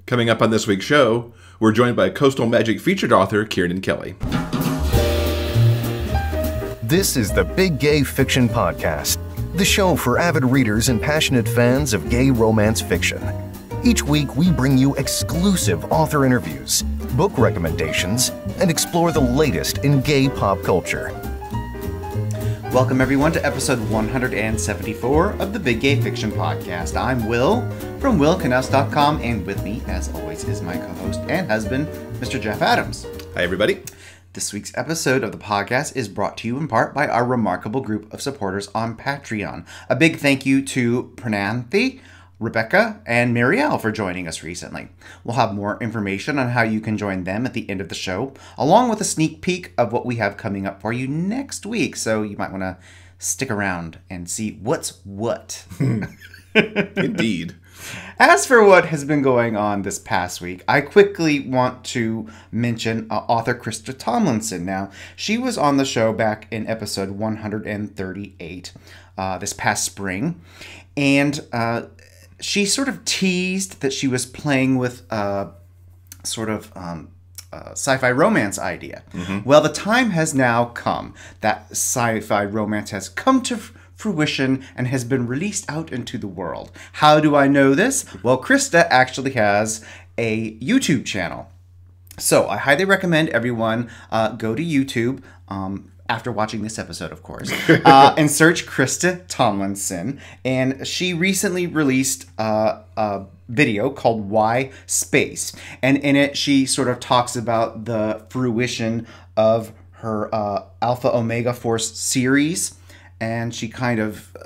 Coming up on this week's show, we're joined by Coastal Magic featured author Kiernan Kelly. This is the Big Gay Fiction Podcast, the show for avid readers and passionate fans of gay romance fiction. Each week, we bring you exclusive author interviews, book recommendations, and explore the latest in gay pop culture. Welcome, everyone, to episode 174 of the Big Gay Fiction Podcast. I'm Will from willkness.com, and with me, as always, is my co-host and husband, Mr. Jeff Adams. Hi, everybody. This week's episode of the podcast is brought to you in part by our remarkable group of supporters on Patreon. A big thank you to Pranathi, Rebecca, and Mireille for joining us recently. We'll have more information on how you can join them at the end of the show, along with a sneak peek of what we have coming up for you next week. So you might want to stick around and see what's what. Indeed. As for what has been going on this past week, I quickly want to mention author Christa Tomlinson. Now, she was on the show back in episode 138 this past spring, and she sort of teased that she was playing with sci-fi romance idea. Mm-hmm. Well, the time has now come that sci-fi romance has come to fruition and has been released out into the world. How do I know this? Well, Christa actually has a YouTube channel. So I highly recommend everyone go to YouTube, after watching this episode, of course, and search Christa Tomlinson. And she recently released a video called Why Space. And in it, she sort of talks about the fruition of her Alpha Omega Force series. And she kind of,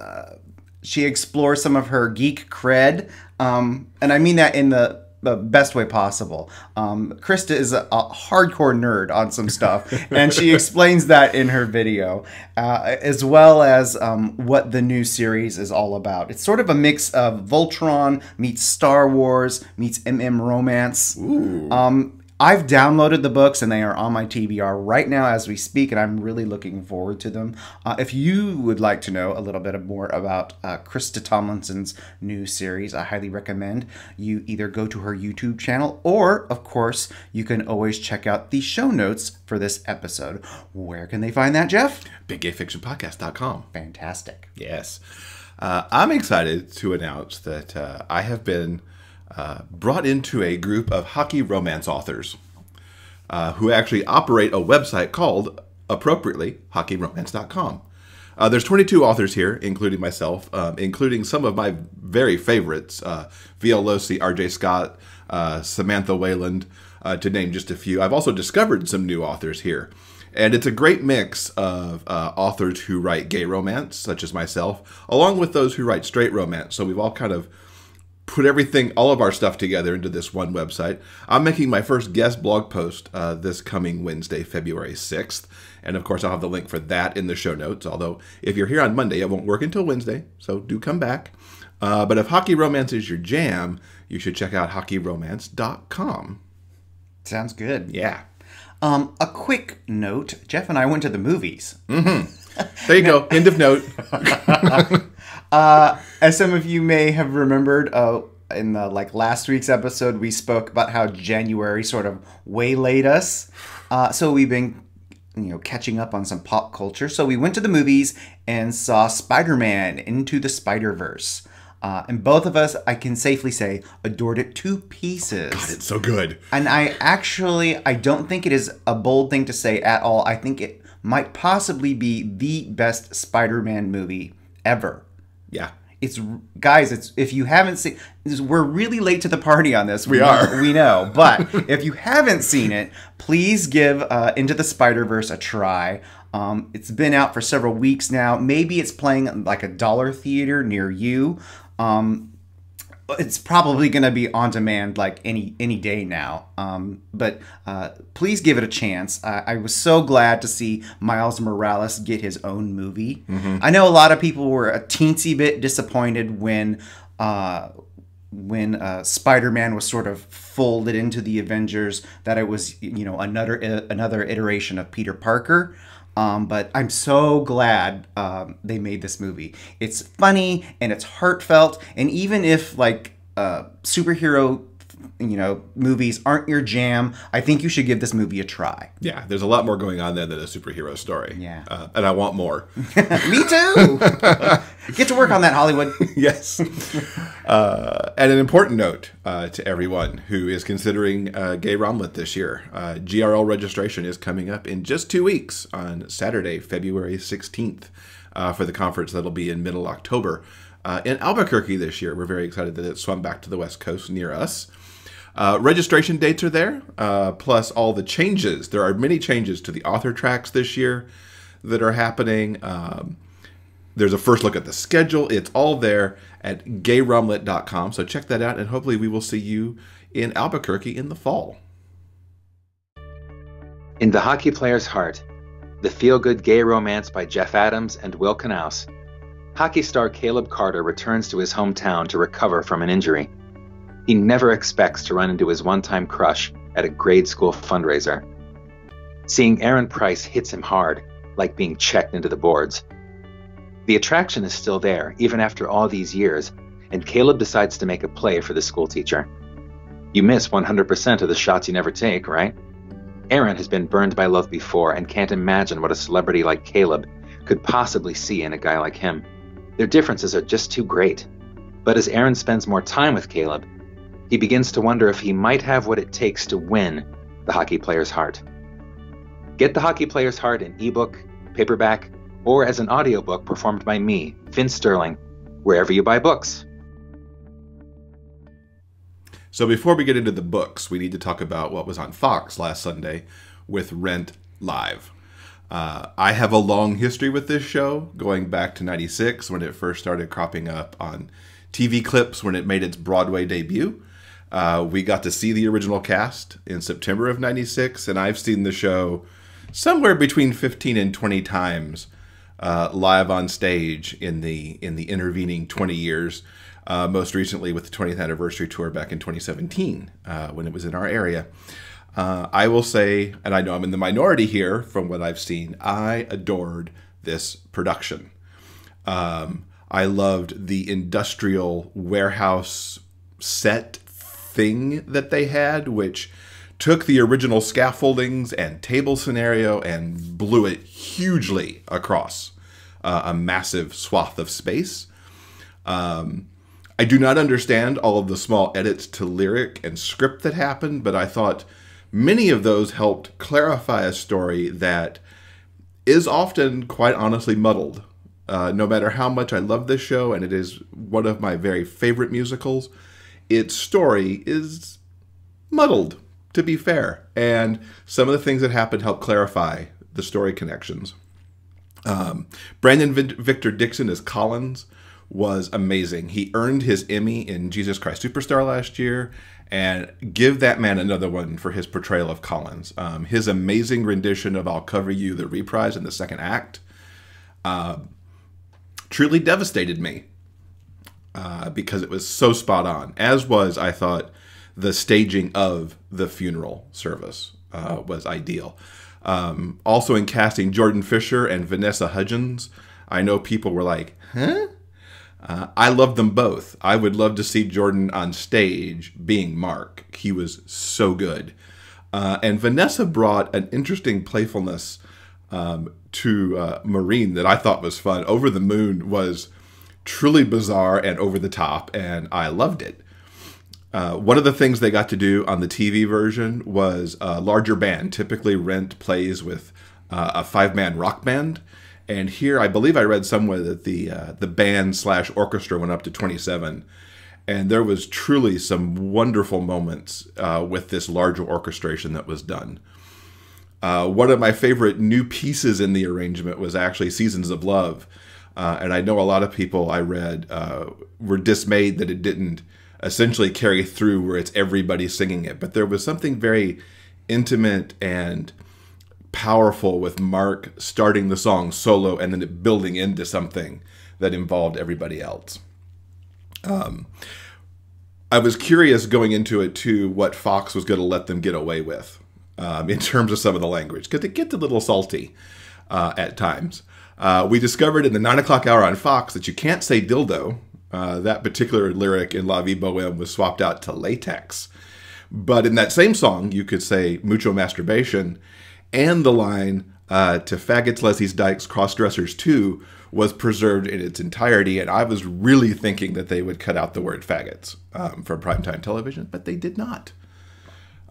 she explores some of her geek cred. And I mean that in the best way possible. Christa is a hardcore nerd on some stuff, and she explains that in her video, as well as what the new series is all about. It's sort of a mix of Voltron meets Star Wars meets romance. Ooh. I've downloaded the books, and they are on my TBR right now as we speak, and I'm really looking forward to them. If you would like to know a little bit more about Christa Tomlinson's new series, I highly recommend you either go to her YouTube channel, or, of course, you can always check out the show notes for this episode. Where can they find that, Jeff? BigGayFictionPodcast.com. Fantastic. Yes. I'm excited to announce that I have been brought into a group of hockey romance authors who actually operate a website called, appropriately, HockeyRomance.com. There's 22 authors here, including myself, including some of my very favorites, V.L. Losey, R.J. Scott, Samantha Wayland, to name just a few. I've also discovered some new authors here. And it's a great mix of authors who write gay romance, such as myself, along with those who write straight romance. So we've all kind of put all of our stuff together into this one website. I'm making my first guest blog post this coming Wednesday, February 6th. And of course, I'll have the link for that in the show notes. Although, if you're here on Monday, it won't work until Wednesday. So do come back. But if hockey romance is your jam, you should check out HockeyRomance.com. Sounds good. Yeah. A quick note. Jeff and I went to the movies. Mm-hmm. There you go. End of note. As some of you may have remembered, in the last week's episode, we spoke about how January sort of waylaid us. So we've been, catching up on some pop culture. So we went to the movies and saw Spider-Man Into the Spider-Verse. And both of us, I can safely say, adored it to pieces. God, it's so good. And I don't think it is a bold thing to say at all. I think it might possibly be the best Spider-Man movie ever. Yeah. Guys, if you haven't seen, we're really late to the party on this. We are. We know. But if you haven't seen it, please give Into the Spider-Verse a try. It's been out for several weeks now. Maybe it's playing like a dollar theater near you. It's probably going to be on demand like any day now. But please give it a chance. I was so glad to see Miles Morales get his own movie. Mm-hmm. I know a lot of people were a teensy bit disappointed when Spider-Man was sort of folded into the Avengers, that it was, another iteration of Peter Parker. But I'm so glad they made this movie. It's funny and it's heartfelt, and even if superhero movies aren't your jam, I think you should give this movie a try. Yeah, there's a lot more going on there than a superhero story. Yeah. And I want more. Me too! Get to work on that, Hollywood. Yes. And an important note to everyone who is considering GayRomLit this year. GRL registration is coming up in just 2 weeks on Saturday, February 16th for the conference that'll be in middle October. In Albuquerque this year. We're very excited that it swung back to the West Coast near us. Registration dates are there, plus all the changes. There are many changes to the author tracks this year that are happening. There's a first look at the schedule. It's all there at GayRomLit.com. So check that out, and hopefully we will see you in Albuquerque in the fall. In the Hockey Player's Heart, the feel-good gay romance by Jeff Adams and Will Knaus, hockey star Caleb Carter returns to his hometown to recover from an injury. He never expects to run into his one-time crush at a grade school fundraiser. Seeing Aaron Price hits him hard, like being checked into the boards. The attraction is still there, even after all these years, and Caleb decides to make a play for the school teacher. You miss 100% of the shots you never take, right? Aaron has been burned by love before and can't imagine what a celebrity like Caleb could possibly see in a guy like him. Their differences are just too great. But as Aaron spends more time with Caleb, he begins to wonder if he might have what it takes to win the Hockey Player's Heart. Get the Hockey Player's Heart in ebook, paperback, or as an audiobook performed by me, Vince Sterling, wherever you buy books. So before we get into the books, we need to talk about what was on Fox last Sunday with Rent Live. I have a long history with this show, going back to '96 when it first started cropping up on TV clips when it made its Broadway debut. We got to see the original cast in September of '96, and I've seen the show somewhere between 15 and 20 times live on stage in the intervening 20 years. Most recently with the 20th anniversary tour back in 2017 when it was in our area. I will say, and I know I'm in the minority here from what I've seen, I adored this production. I loved the industrial warehouse set thing that they had, which took the original scaffoldings and table scenario and blew it hugely across a massive swath of space. I do not understand all of the small edits to lyric and script that happened, but I thought many of those helped clarify a story that is often, quite honestly, muddled. No matter how much I love this show, and it is one of my very favorite musicals, its story is muddled, to be fair. And some of the things that happened help clarify the story connections. Brandon Victor Dixon as Collins was amazing. He earned his Emmy in Jesus Christ Superstar last year, and give that man another one for his portrayal of Collins. His amazing rendition of I'll Cover You, the reprise in the second act, truly devastated me because it was so spot on, as was, I thought, the staging of the funeral service was ideal. Also in casting, Jordan Fisher and Vanessa Hudgens. I know people were like, huh? I love them both. I would love to see Jordan on stage being Mark. He was so good. And Vanessa brought an interesting playfulness to Maureen that I thought was fun. Over the Moon was truly bizarre and over the top, and I loved it. One of the things they got to do on the TV version was a larger band. Typically, Rent plays with a 5-man rock band. And here, I believe I read somewhere that the band/orchestra went up to 27. And there was truly some wonderful moments with this larger orchestration that was done. One of my favorite new pieces in the arrangement was actually Seasons of Love. And I know a lot of people I read were dismayed that it didn't essentially carry through where it's everybody singing it. But there was something very intimate and powerful with Mark starting the song solo and then it building into something that involved everybody else. I was curious going into it too what Fox was going to let them get away with in terms of some of the language, because it gets a little salty at times. We discovered in the 9 o'clock hour on Fox that you can't say dildo. That particular lyric in La Vie Boheme was swapped out to latex. But in that same song, you could say mucho masturbation, and the line to faggots, lesbies, dykes, cross-dressers too was preserved in its entirety, and I was really thinking that they would cut out the word faggots from primetime television, but they did not.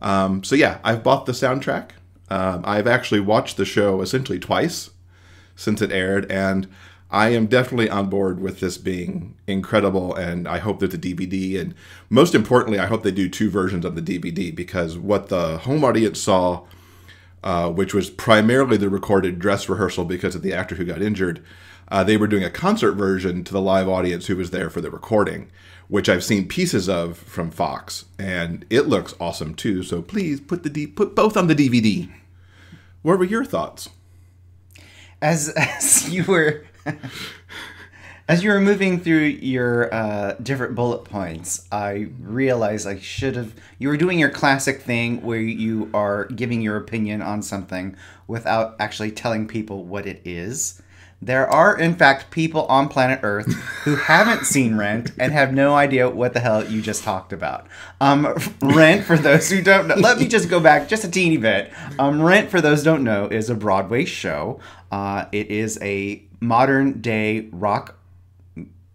So yeah, I've bought the soundtrack. I've actually watched the show essentially twice since it aired, and I am definitely on board with this being incredible, and I hope that the DVD, and most importantly, I hope they do 2 versions of the DVD, because what the home audience saw, which was primarily the recorded dress rehearsal because of the actor who got injured, they were doing a concert version to the live audience who was there for the recording, which I've seen pieces of from Fox, and it looks awesome too. So please put both on the DVD. What were your thoughts? As you were moving through your different bullet points, I realized you were doing your classic thing where you are giving your opinion on something without actually telling people what it is. There are, in fact, people on planet Earth who haven't seen Rent and have no idea what the hell you just talked about. Rent, for those who don't know, let me just go back just a teeny bit. Rent, for those who don't know, is a Broadway show. It is a modern day rock.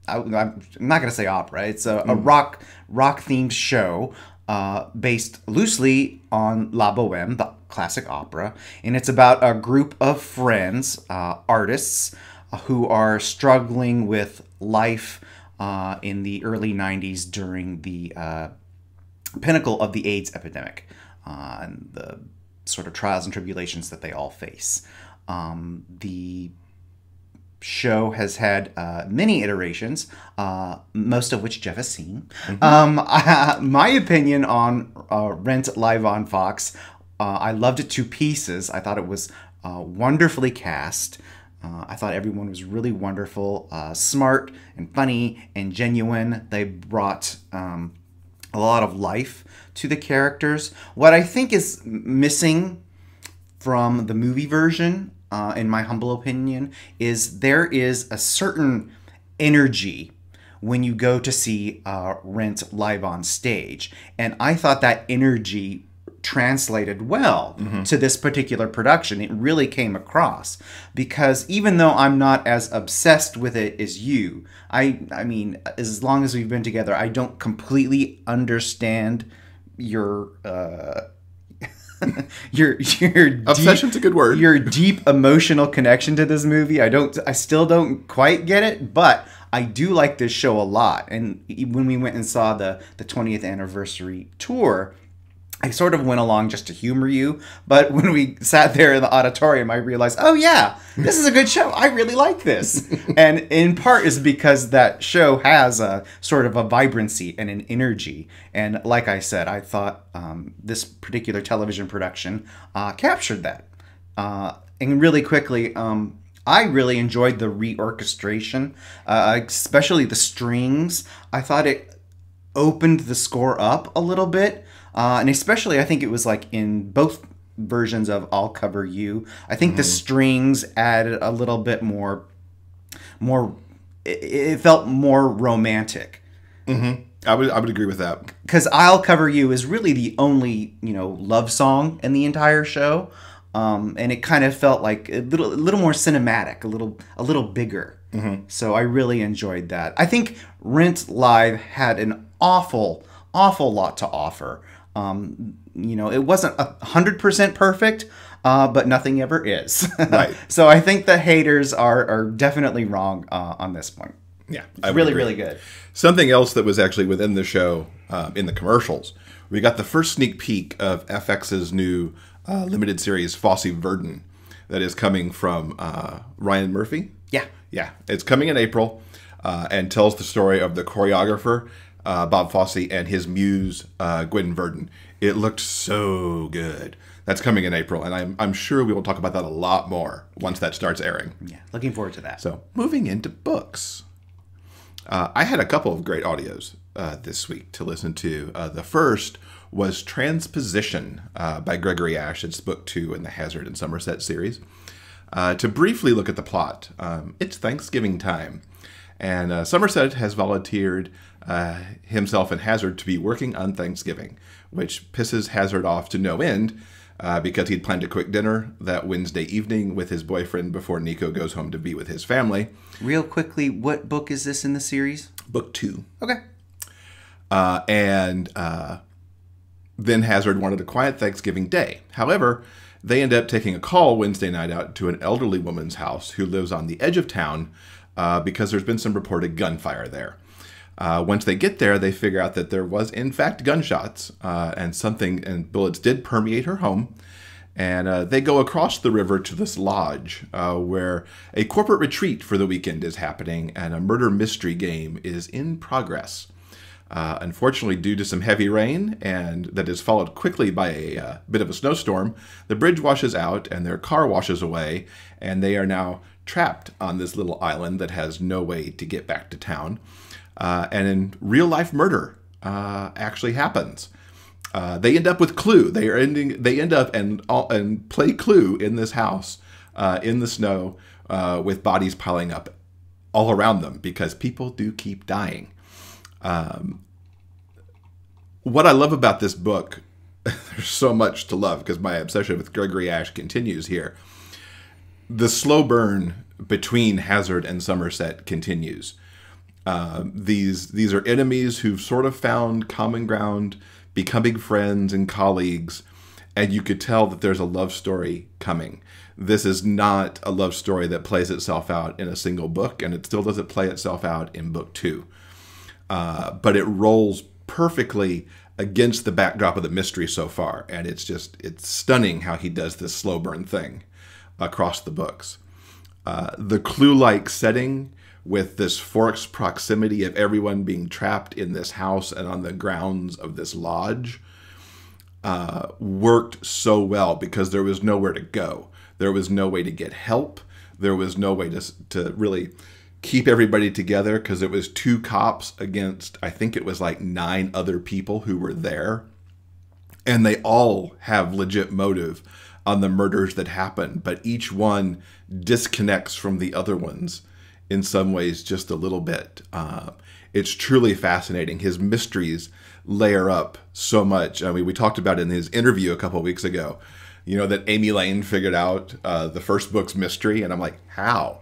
I'm not going to say opera. It's a rock themed show based loosely on La Bohème, the classic opera, and it's about a group of friends, artists, who are struggling with life in the early 90s during the pinnacle of the AIDS epidemic and the sort of trials and tribulations that they all face. The show has had many iterations, most of which Jeff has seen. My opinion on Rent live on Fox, I loved it to pieces. I thought it was wonderfully cast. I thought everyone was really wonderful, smart and funny and genuine. They brought a lot of life to the characters. What I think is missing from the movie version, in my humble opinion, is there is a certain energy when you go to see Rent live on stage. And I thought that energy translated well to this particular production. It really came across, because even though I'm not as obsessed with it as you, I mean, as long as we've been together, I don't completely understand your obsession's a good word. Your deep emotional connection to this movie. I still don't quite get it, but I do like this show a lot. And when we went and saw the 20th anniversary tour, I sort of went along just to humor you, but when we sat there in the auditorium, I realized, oh yeah, this is a good show. I really like this. And in part is because that show has a sort of a vibrancy and an energy. And like I said, I thought this particular television production captured that. And really quickly, I really enjoyed the reorchestration, especially the strings. I thought it opened the score up a little bit. And especially, I think it was like in both versions of I'll Cover You. I think the strings added a little bit more. It felt more romantic. I would agree with that. Because I'll Cover You is really the only love song in the entire show, and it kind of felt like a little more cinematic, a little bigger. So I really enjoyed that. I think Rent Live had an awful lot to offer. It wasn't 100% perfect, but nothing ever is. Right. So I think the haters are definitely wrong on this point. Yeah, it's really good. Something else that was actually within the show, in the commercials, we got the first sneak peek of FX's new limited series, Fosse Verdon, that is coming from Ryan Murphy. Yeah, it's coming in April, and tells the story of the choreographer, Bob Fosse, and his muse, Gwen Verdon. It looked so good. That's coming in April, and I'm sure we will talk about that a lot more once that starts airing. Yeah, looking forward to that. So, moving into books. I had a couple of great audios this week to listen to. The first was Transposition by Gregory Ash. It's book 2 in the Hazard and Somerset series. To briefly look at the plot, it's Thanksgiving time, And Somerset has volunteered himself and Hazard to be working on Thanksgiving, which pisses Hazard off to no end because he'd planned a quick dinner that Wednesday evening with his boyfriend before Nico goes home to be with his family. Real quickly, what book is this in the series? Book 2. Okay. Then Hazard wanted a quiet Thanksgiving day. However, they end up taking a call Wednesday night out to an elderly woman's house who lives on the edge of town because there's been some reported gunfire there. Once they get there, they figure out that there was, in fact, gunshots and bullets did permeate her home. And they go across the river to this lodge where a corporate retreat for the weekend is happening and a murder mystery game is in progress. Unfortunately, due to some heavy rain and that is followed quickly by a bit of a snowstorm, the bridge washes out and their car washes away, and they are now trapped on this little island that has no way to get back to town. And in real life murder actually happens. They end up with Clue. They end up and play Clue in this house in the snow with bodies piling up all around them because people do keep dying. What I love about this book, there's so much to love because my obsession with Gregory Ash continues here. The slow burn between Hazard and Somerset continues. These are enemies who've sort of found common ground, becoming friends and colleagues, and you could tell that there's a love story coming. This is not a love story that plays itself out in a single book, and it still doesn't play itself out in book 2. But it rolls perfectly against the backdrop of the mystery so far, and it's stunning how he does this slow burn thing across the books. The Clue-like setting with this forced proximity of everyone being trapped in this house and on the grounds of this lodge worked so well because there was nowhere to go. There was no way to get help. There was no way to really keep everybody together because it was 2 cops against, I think it was like 9 other people who were there. And they all have legit motive on the murders that happen, but each one disconnects from the other ones in some ways just a little bit. It's truly fascinating. His mysteries layer up so much. I mean, we talked about in his interview a couple of weeks ago, that Amy Lane figured out the first book's mystery, and I'm like, how?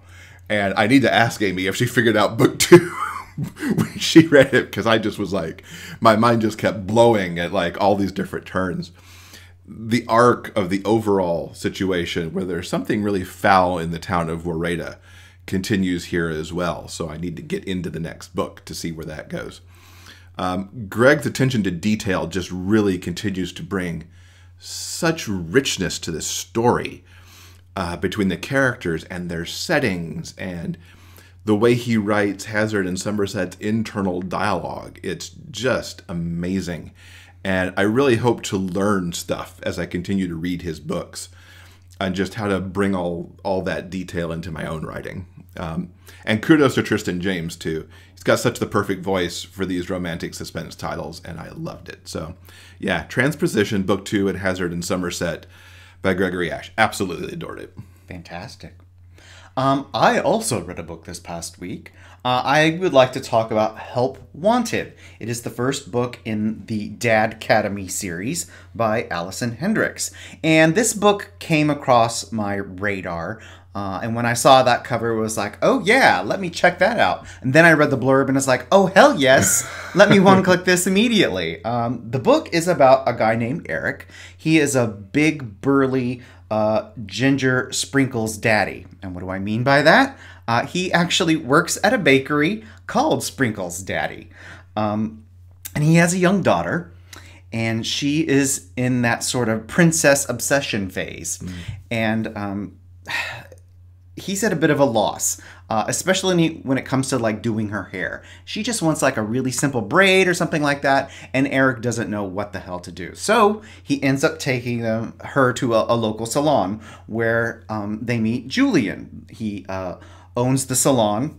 And I need to ask Amy if she figured out book 2 when she read it, because I just was like, my mind just kept blowing at like all these different turns. The arc of the overall situation where there's something really foul in the town of Warreda continues here as well. So I need to get into the next book to see where that goes. Greg's attention to detail just really continues to bring such richness to this story. Between the characters and their settings and the way he writes Hazard and Somerset's internal dialogue. It's just amazing. And I really hope to learn stuff as I continue to read his books and just how to bring all that detail into my own writing. And kudos to Tristan James, too. He's got such the perfect voice for these romantic suspense titles, and I loved it. So, yeah, Transposition, Book 2, and Hazard and Somerset by Gregory Ash. Absolutely adored it. Fantastic. I also read a book this past week. I would like to talk about Help Wanted. It is the first book in the DadCademy series by Alison Hendricks. And this book came across my radar. And when I saw that cover, it was like, oh yeah, let me check that out. And then I read the blurb and it's like, oh hell yes, let me one-click this immediately. The book is about a guy named Eric. He is a big, burly, ginger Sprinkles daddy. And what do I mean by that? He actually works at a bakery called Sprinkles Daddy. And he has a young daughter. And she is in that sort of princess obsession phase. And he's at a bit of a loss, especially when it comes to like doing her hair. She just wants like a really simple braid or something like that, and Eric doesn't know what the hell to do. So he ends up taking her to a local salon where they meet Julian. He owns the salon,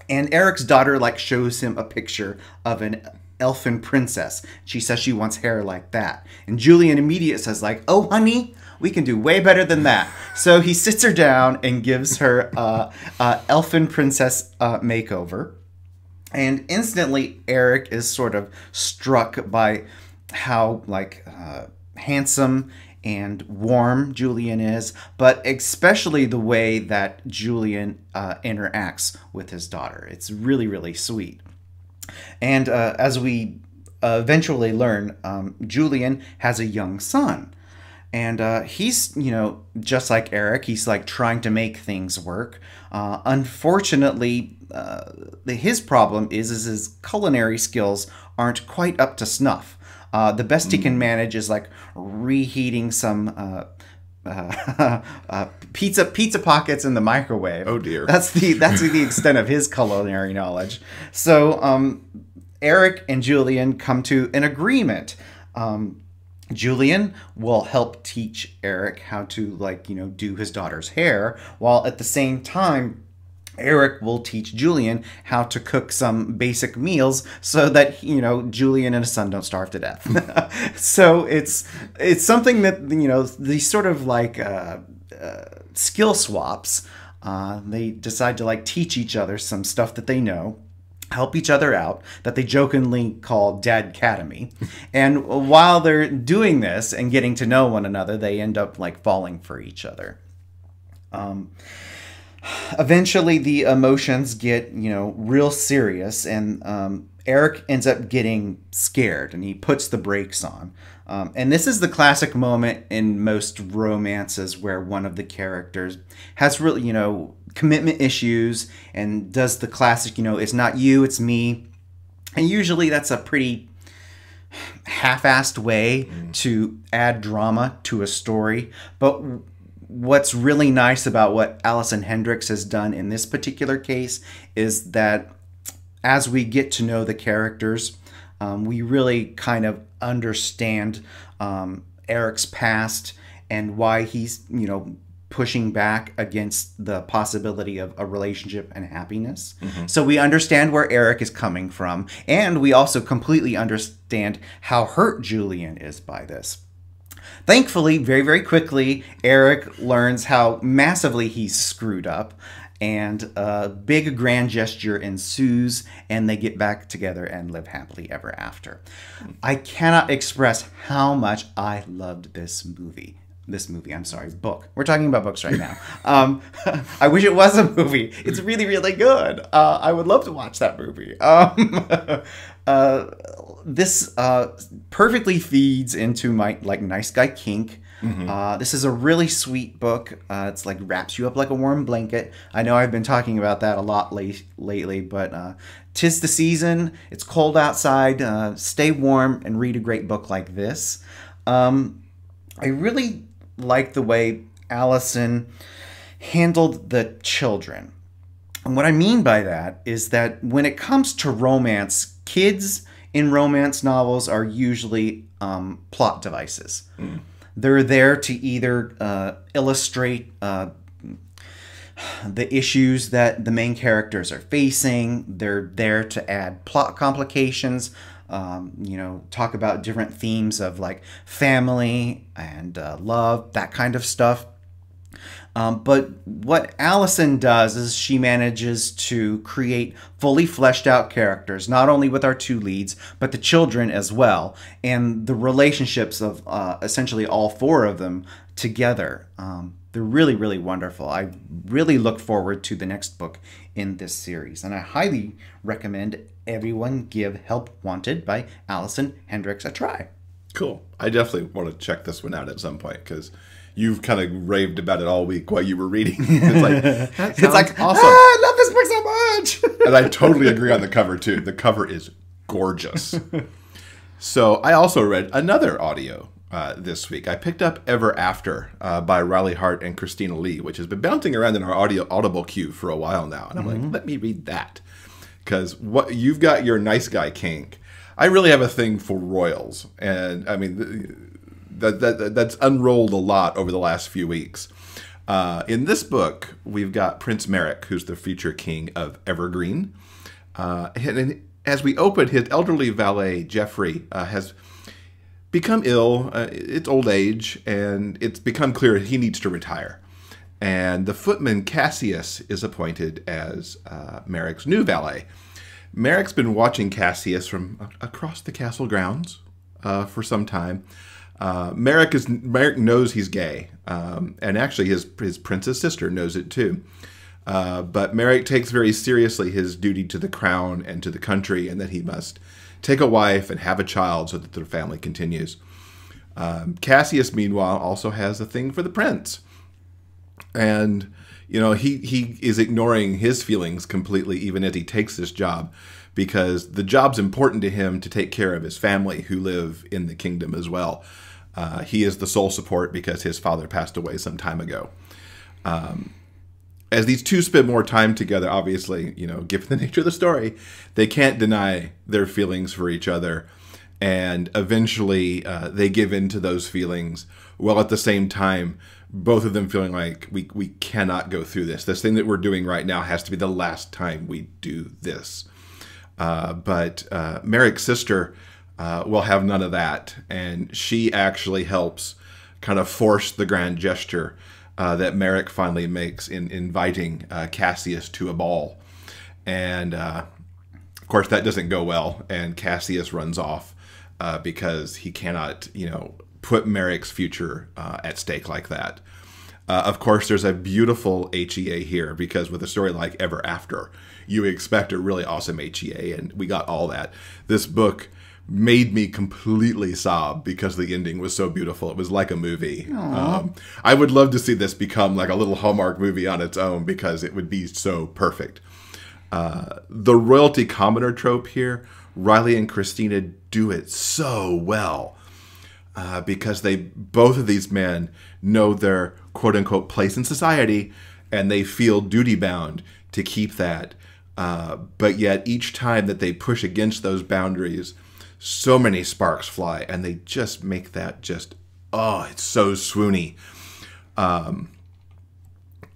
and Eric's daughter like shows him a picture of an elfin princess. She says she wants hair like that, and Julian immediately says like, "Oh honey, We can do way better than that. So he sits her down and gives her elfin princess makeover. And instantly, Eric is sort of struck by how, like, handsome and warm Julian is, but especially the way that Julian interacts with his daughter. It's really, really sweet. And as we eventually learn, Julian has a young son. And he's, you know, just like Eric, he's like trying to make things work. Unfortunately, his problem is his culinary skills aren't quite up to snuff. The best he can manage is like reheating some pizza pockets in the microwave. Oh dear. That's the extent of his culinary knowledge. So Eric and Julian come to an agreement. Julian will help teach Eric how to, like, you know, do his daughter's hair, while at the same time Eric will teach Julian how to cook some basic meals so that, you know, Julian and his son don't starve to death. So it's something that, you know, these sort of like skill swaps, they decide to like teach each other some stuff that they know, help each other out, that they jokingly call DadCademy. And while they're doing this and getting to know one another, they end up like falling for each other. Eventually, the emotions get, you know, real serious, and Eric ends up getting scared, and he puts the brakes on. And this is the classic moment in most romances where one of the characters has really, you know, commitment issues and does the classic, you know, it's not you, it's me. And usually that's a pretty half-assed way to add drama to a story. But what's really nice about what Alison Hendricks has done in this particular case is that as we get to know the characters, we really kind of understand Eric's past and why he's, you know, pushing back against the possibility of a relationship and happiness. So we understand where Eric is coming from, and we also completely understand how hurt Julian is by this. Thankfully, very, very quickly, Eric learns how massively he's screwed up, and a big grand gesture ensues, and they get back together and live happily ever after. I cannot express how much I loved this book. We're talking about books right now. I wish it was a movie. It's really, really good. I would love to watch that movie. This perfectly feeds into my like nice guy kink. This is a really sweet book. It's like wraps you up like a warm blanket. I know I've been talking about that a lot lately, but 'tis the season. It's cold outside. Stay warm and read a great book like this. I really like the way Alison handled the children. And what I mean by that is that when it comes to romance, kids in romance novels are usually plot devices. They're there to either illustrate the issues that the main characters are facing. They're there to add plot complications, you know, talk about different themes of like family and love, that kind of stuff. But what Alison does is she manages to create fully fleshed out characters, not only with our two leads, but the children as well, and the relationships of essentially all four of them together. They're really, really wonderful. I really look forward to the next book in this series, and I highly recommend everyone give Help Wanted by Alison Hendricks a try. Cool. I definitely want to check this one out at some point, because you've kind of raved about it all week while you were reading. It's like, that sounds awesome. I love this book so much. And I totally agree on the cover, too. The cover is gorgeous. So I also read another audio this week. I picked up Ever After by Riley Hart and Christina Lee, which has been bouncing around in our Audible queue for a while now. And I'm like, let me read that. Because what you've got your nice guy kink. I really have a thing for royals. And I mean, that's unrolled a lot over the last few weeks. In this book, we've got Prince Merrick, who's the future king of Evergreen. And as we open, his elderly valet, Jeffrey, has become ill. It's old age, and it's become clear he needs to retire. And the footman Cassius is appointed as Merrick's new valet. Merrick's been watching Cassius from across the castle grounds for some time. Merrick knows he's gay, and actually his princess sister knows it too. But Merrick takes very seriously his duty to the crown and to the country, and that he must take a wife and have a child so that their family continues. Cassius, meanwhile, also has a thing for the prince. And, he is ignoring his feelings completely, even as he takes this job, because the job's important to him to take care of his family who live in the kingdom as well. He is the sole support because his father passed away some time ago. As these two spend more time together, obviously, given the nature of the story, they can't deny their feelings for each other. And eventually they give in to those feelings, while at the same time, both of them feeling like we cannot go through this. This thing that we're doing right now has to be the last time we do this. But Merrick's sister will have none of that. And she actually helps kind of force the grand gesture that Merrick finally makes in inviting Cassius to a ball. And of course, that doesn't go well. And Cassius runs off because he cannot, put Merrick's future at stake like that. Of course, there's a beautiful HEA here, because with a story like Ever After, you expect a really awesome HEA, and we got all that. This book made me completely sob because the ending was so beautiful. It was like a movie. I would love to see this become like a little Hallmark movie on its own, because it would be so perfect. The royalty commoner trope here, Riley and Christina do it so well. Because both of these men know their quote-unquote place in society, and they feel duty-bound to keep that. But yet each time that they push against those boundaries, so many sparks fly, and they just make that it's so swoony. And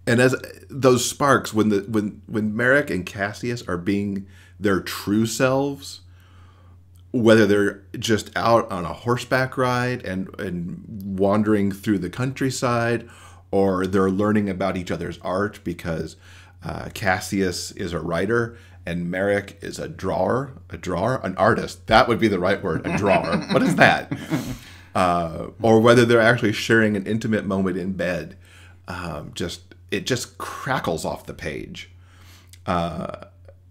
as those sparks, when Merrick and Cassius are being their true selves, whether they're just out on a horseback ride and wandering through the countryside, or they're learning about each other's art, because Cassius is a writer and Merrick is an artist. That would be the right word, a drawer. What is that? Or whether they're actually sharing an intimate moment in bed. It just crackles off the page.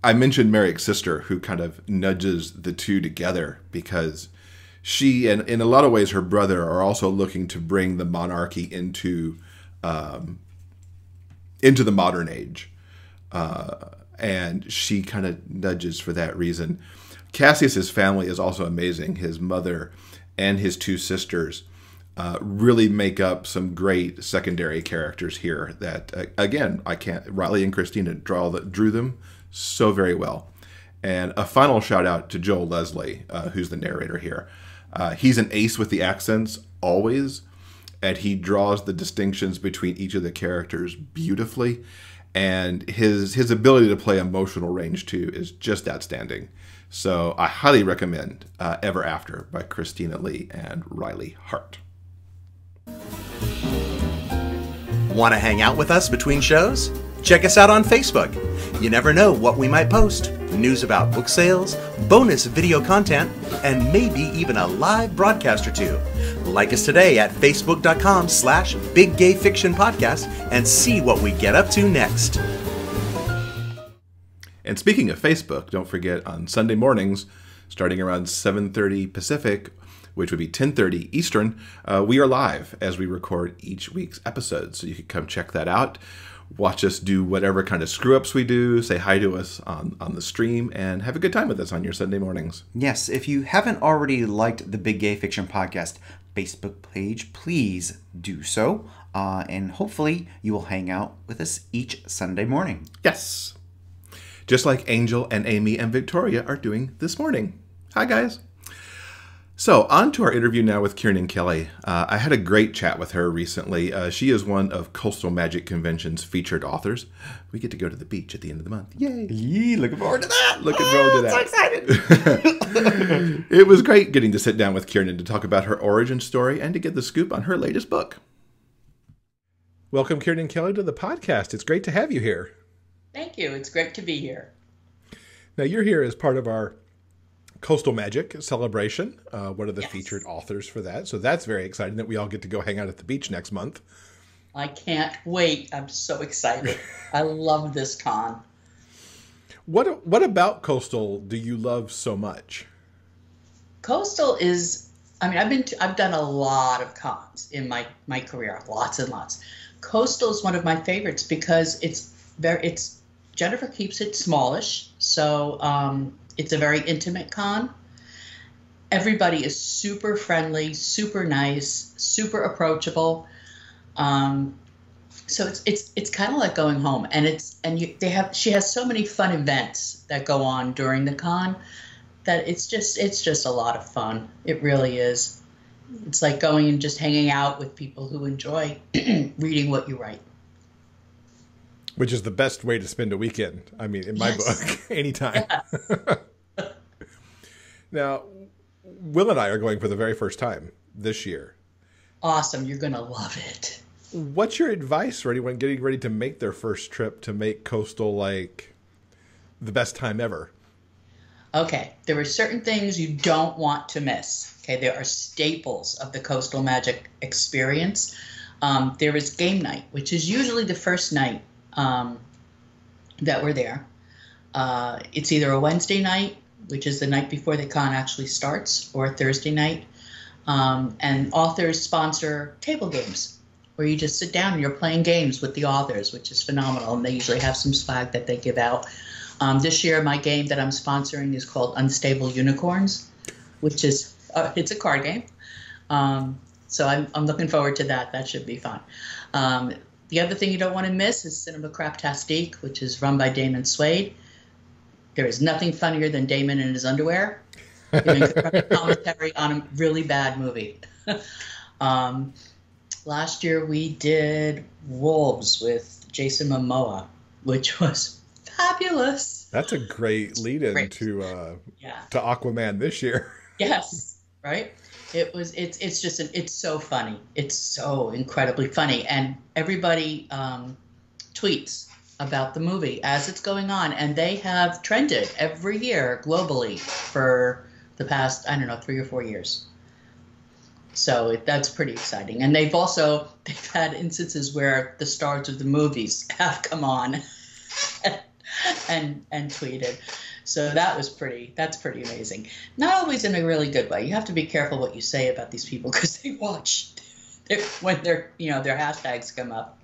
I mentioned Merrick's sister, who kind of nudges the two together, because she, and in a lot of ways her brother, are also looking to bring the monarchy into the modern age. And she kind of nudges for that reason. Cassius's family is also amazing. His mother and his two sisters really make up some great secondary characters here that, again, Riley and Christina drew them so very well. And a final shout out to Joel Leslie, who's the narrator here. He's an ace with the accents always, and he draws the distinctions between each of the characters beautifully. And his ability to play emotional range too is just outstanding. So I highly recommend Ever After by Christina Lee and Riley Hart. Want to hang out with us between shows? Check us out on Facebook. You never know what we might post. News about book sales, bonus video content, and maybe even a live broadcast or two. Like us today at facebook.com/biggayfictionpodcast and see what we get up to next. And speaking of Facebook, don't forget on Sunday mornings, starting around 7:30 Pacific, which would be 10:30 Eastern, we are live as we record each week's episode. So you can come check that out. Watch us do whatever kind of screw-ups we do, say hi to us on the stream, and have a good time with us on your Sunday mornings. Yes, if you haven't already liked the Big Gay Fiction Podcast Facebook page, please do so. And hopefully you will hang out with us each Sunday morning. Yes. Just like Angel and Amy and Victoria are doing this morning. Hi, guys. So, on to our interview now with Kiernan Kelly. I had a great chat with her recently. She is one of Coastal Magic Convention's featured authors. We get to go to the beach at the end of the month. Yay! Yee, looking forward to that. Looking forward to that. So excited. It was great getting to sit down with Kiernan to talk about her origin story and to get the scoop on her latest book. Welcome, Kiernan Kelly, to the podcast. It's great to have you here. Thank you. It's great to be here. Now, you're here as part of our Coastal Magic celebration, one of the featured authors for that. So that's very exciting that we all get to go hang out at the beach next month. I can't wait. I'm so excited. I love this con. What about Coastal do you love so much? Coastal is, I mean, I've done a lot of cons in my career, lots and lots. Coastal is one of my favorites because Jennifer keeps it smallish, so it's a very intimate con. Everybody is super friendly, super nice, super approachable. So it's kind of like going home, and she has so many fun events that go on during the con that it's just a lot of fun. It really is. It's like going and just hanging out with people who enjoy reading what you write. Which is the best way to spend a weekend. I mean, in my book, anytime. Yes. Now, Will and I are going for the very first time this year. Awesome. You're going to love it. What's your advice for anyone getting ready to make their first trip to make Coastal like the best time ever? Okay. There are certain things you don't want to miss. Okay. There are staples of the Coastal Magic experience. There is game night, which is usually the first night that we're there. It's either a Wednesday night, which is the night before the con actually starts, or a Thursday night. And authors sponsor table games where you just sit down and you're playing games with the authors, which is phenomenal. And they usually have some swag that they give out. This year, my game that I'm sponsoring is called Unstable Unicorns, which is it's a card game. So I'm looking forward to that. That should be fun. The other thing you don't want to miss is Cinema Craptastique, which is run by Damon Suede. There is nothing funnier than Damon in his underwear giving commentary on a really bad movie. Last year we did Wolves with Jason Momoa, which was fabulous. That's a great lead-in to Aquaman this year. Yes, right? It's so funny. It's so incredibly funny. And everybody tweets about the movie as it's going on. And they have trended every year globally for the past, 3 or 4 years. So that's pretty exciting. And they've had instances where the stars of the movies have come on and tweeted. So that's pretty amazing. Not always in a really good way. You have to be careful what you say about these people because they watch when their hashtags come up.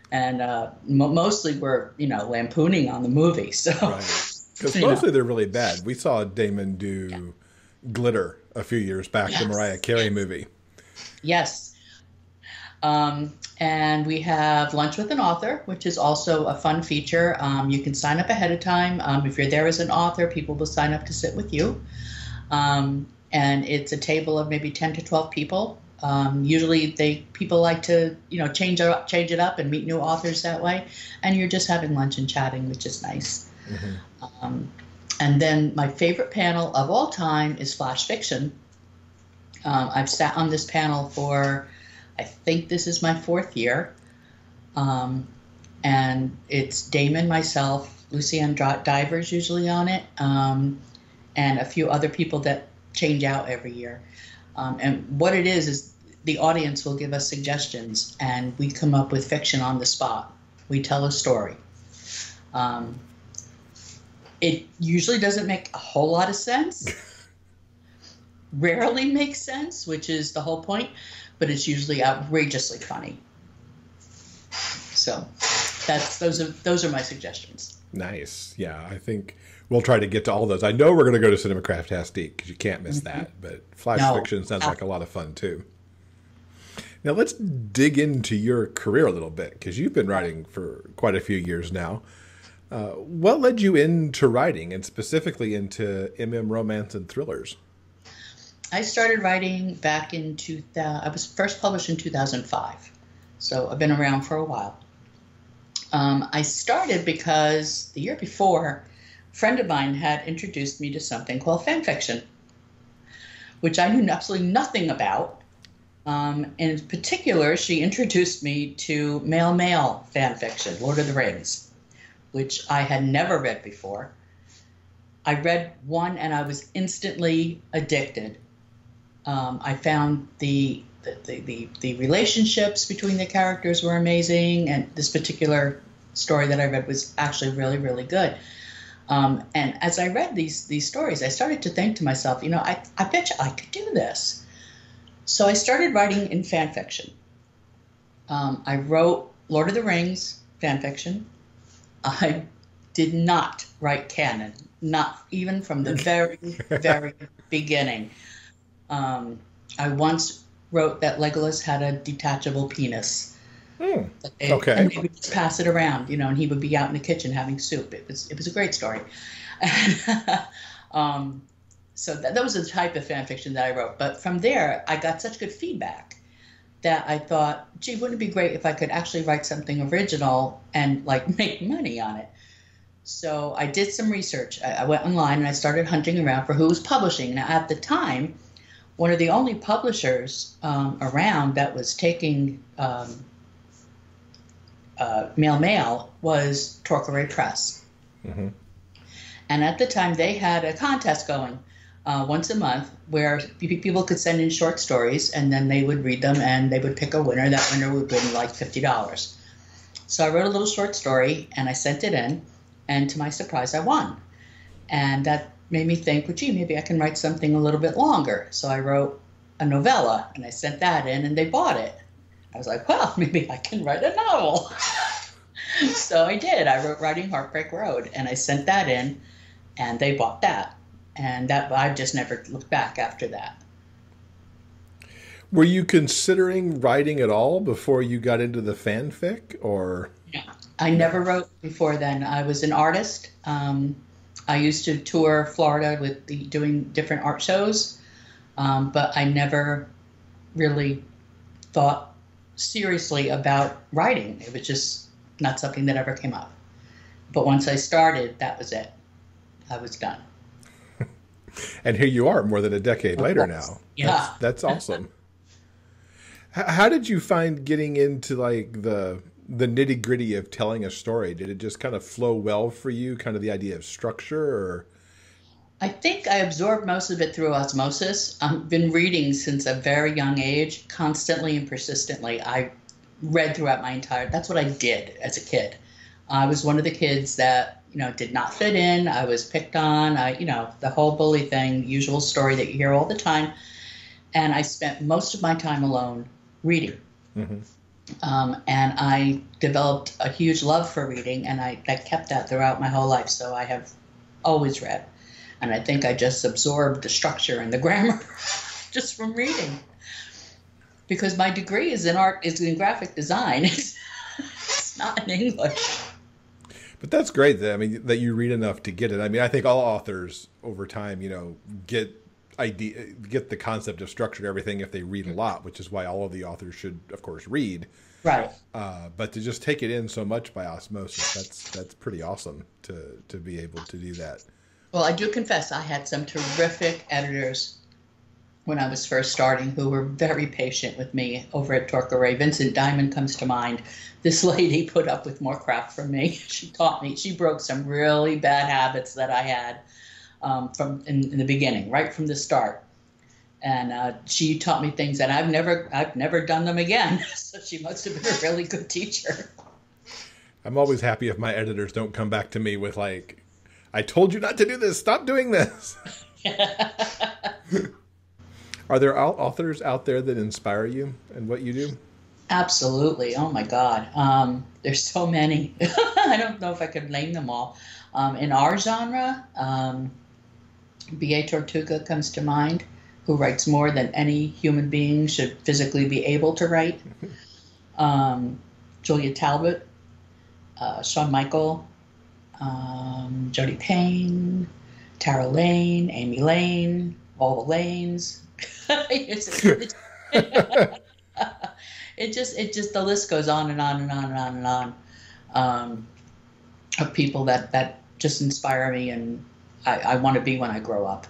And mostly we're, lampooning on the movie. So because mostly they're really bad. We saw Damon do Glitter a few years back, the Mariah Carey movie. Yes. And we have Lunch with an Author, which is also a fun feature. You can sign up ahead of time. If you're there as an author, people will sign up to sit with you. And it's a table of maybe 10 to 12 people. Usually people like to, change it up and meet new authors that way. And you're just having lunch and chatting, which is nice. Mm-hmm. And then my favorite panel of all time is Flash Fiction. I've sat on this panel for, I think this is my 4th year. And it's Damon, myself, Lucianne Diver's usually on it, and a few other people that change out every year. And what it is the audience will give us suggestions, and we come up with fiction on the spot. We tell a story. It usually doesn't make a whole lot of sense. Rarely makes sense, which is the whole point, but it's usually outrageously funny. So those are my suggestions. Nice. Yeah, I think we'll try to get to all those. I know we're going to go to Cinema Craptastique because you can't miss that, but Flash Fiction sounds like a lot of fun too. Now let's dig into your career a little bit because you've been writing for quite a few years now. What led you into writing and specifically into romance and thrillers? I started writing back in 2000. I was first published in 2005, so I've been around for a while. I started because the year before, a friend of mine had introduced me to something called fan fiction, which I knew absolutely nothing about. In particular, she introduced me to male fan fiction, Lord of the Rings, which I had never read before. I read one and I was instantly addicted. I found the relationships between the characters were amazing, and this particular story that I read was actually really, really good. And as I read these stories, I started to think to myself, I bet you I could do this. So I started writing in fan fiction. I wrote Lord of the Rings fan fiction. I did not write canon, not even from the very, very beginning. I once wrote that Legolas had a detachable penis. Okay. And they would just pass it around, and he would be out in the kitchen having soup. It was a great story. So that was the type of fan fiction that I wrote. But from there, I got such good feedback that I thought, gee, wouldn't it be great if I could actually write something original and make money on it? So I did some research. I went online and I started hunting around for who was publishing. Now, at the time, one of the only publishers around that was taking male was Torquay Press. Mm-hmm. And at the time, they had a contest going once a month where people could send in short stories, and then they would read them, and they would pick a winner. That winner would win $50. So I wrote a little short story, and I sent it in, and to my surprise, I won. And that made me think, well, gee, maybe I can write something a little bit longer. So I wrote a novella, and I sent that in, and they bought it. I was like, well, maybe I can write a novel. So I did. I wrote Riding Heartbreak Road, and I sent that in, and they bought that. And that I've just never looked back after that. Were you considering writing at all before you got into the fanfic, or? Yeah, I never wrote before then. I was an artist. I used to tour Florida doing different art shows, but I never really thought seriously about writing. It was just not something that ever came up. But once I started, that was it. I was done. And here you are more than a decade later now. Yeah. That's awesome. How did you find getting into the nitty gritty of telling a story? Did it just kind of flow well for you, kind of the idea of structure, or? I think I absorbed most of it through osmosis. I've been reading since a very young age, constantly and persistently. I read throughout that's what I did as a kid. I was one of the kids that, did not fit in. I was picked on, the whole bully thing, usual story that you hear all the time. And I spent most of my time alone reading. Mm-hmm. And I developed a huge love for reading, and I kept that throughout my whole life. So I have always read. And I think I just absorbed the structure and the grammar just from reading. Because my degree is in graphic design. It's not in English. But that's great that you read enough to get it. I think all authors over time, get the concept of structure and everything if they read a lot, which is why all of the authors should, of course, read. Right. But to just take it in so much by osmosis, that's pretty awesome to be able to do that. Well, I do confess I had some terrific editors when I was first starting who were very patient with me over at Torquay. Vincent Diamond comes to mind. This lady put up with more crap from me. She taught me. She broke some really bad habits that I had from in the beginning, right from the start. And she taught me things that I've never done them again. So she must have been a really good teacher. I'm always happy if my editors don't come back to me with I told you not to do this. Stop doing this. Are there authors out there that inspire you and what you do? Absolutely. Oh, my God. There's so many. I don't know if I could name them all. In our genre, B.A. Tortuga comes to mind, who writes more than any human being should physically be able to write. Julia Talbot, Shawn Michael, Jody Payne, Tara Lane, Amy Lane, all the Lanes, It just the list goes on and on and on and on and on, of people that just inspire me, and I want to be when I grow up.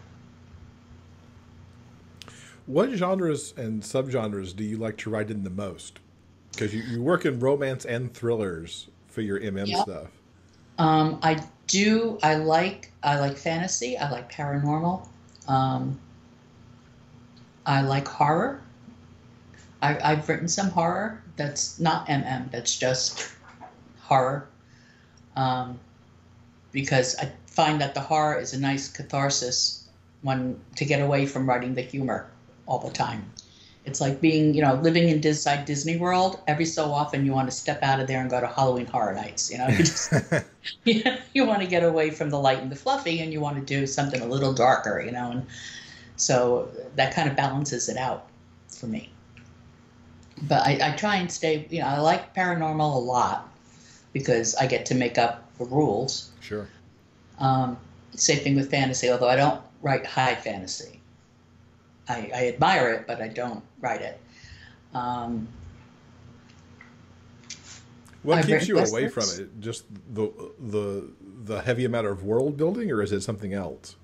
What genres and subgenres do you like to write in the most? Because you work in romance and thrillers for your stuff. I do. I like fantasy. I like paranormal. I like horror. I've written some horror that's not that's just horror. Because I find that the horror is a nice catharsis to get away from writing the humor all the time. It's like being, living inside Disney World. Every so often you want to step out of there and go to Halloween Horror Nights. You want to get away from the light and the fluffy, and you want to do something a little darker, and so that kind of balances it out for me. But I try and stay, I like paranormal a lot because I get to make up the rules. Sure. Same thing with fantasy, although I don't write high fantasy. I admire it, but I don't write it. What keeps you away from it? Just the heavy amount of world building, or is it something else?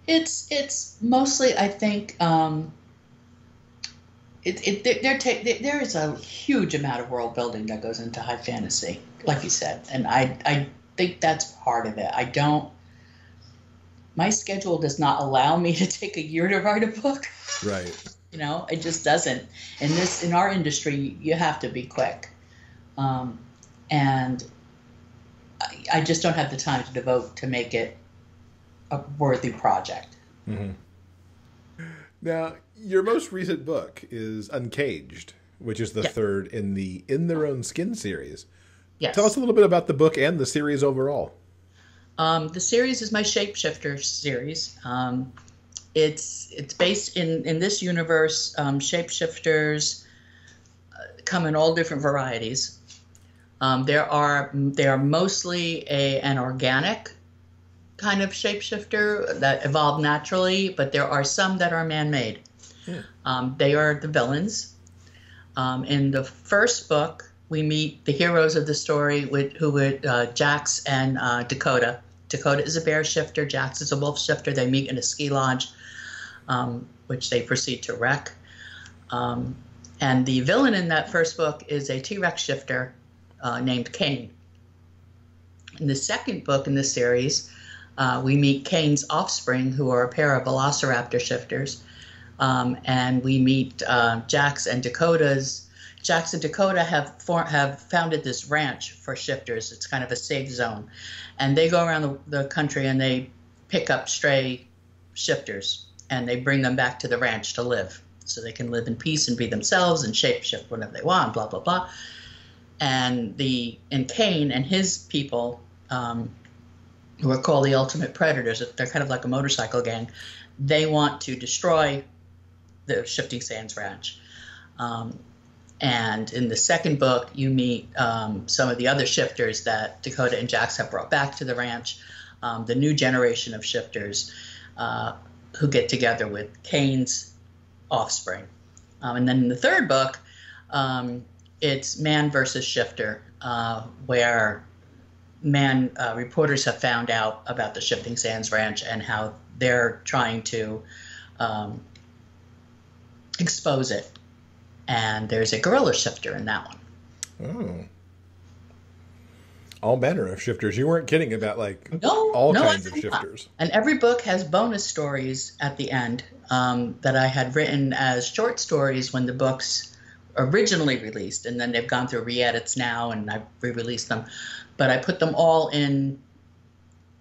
It's mostly, I think, there is a huge amount of world building that goes into high fantasy, like you said, and I think that's part of it. My schedule does not allow me to take a year to write a book. Right. It just doesn't. In our industry, you have to be quick. And I just don't have the time to devote to make it a worthy project. Mm-hmm. Now, your most recent book is Uncaged, which is the third in the In Their Own Skin series. Yes. Tell us a little bit about the book and the series overall. The series is my Shapeshifter series. It's based in this universe. Shapeshifters come in all different varieties. They are mostly an organic kind of shapeshifter that evolved naturally, but there are some that are man-made. Yeah. They are the villains. In the first book, we meet the heroes of the story, Jax and Dakota. Dakota is a bear shifter. Jax is a wolf shifter. They meet in a ski lodge, which they proceed to wreck. And the villain in that first book is a T-Rex shifter named Cain. In the second book in this series, we meet Cain's offspring, who are a pair of velociraptor shifters. And we meet Jax and Dakota's. Jax and Dakota have founded this ranch for shifters. It's kind of a safe zone. And they go around the country and they pick up stray shifters and they bring them back to the ranch to live so they can live in peace and be themselves and shapeshift whenever they want, blah, blah, blah. And Cain and his people, who are called the Ultimate Predators, they're kind of like a motorcycle gang, they want to destroy the Shifting Sands Ranch. And in the second book, you meet some of the other shifters that Dakota and Jax have brought back to the ranch, the new generation of shifters who get together with Cain's offspring. And then in the third book, it's man versus shifter, where reporters have found out about the Shifting Sands Ranch and how they're trying to expose it. And there's a gorilla shifter in that one. Oh. All manner of shifters. You weren't kidding about all kinds of shifters. And every book has bonus stories at the end that I had written as short stories when the books originally released. And then they've gone through re-edits now and I've re-released them. But I put them all in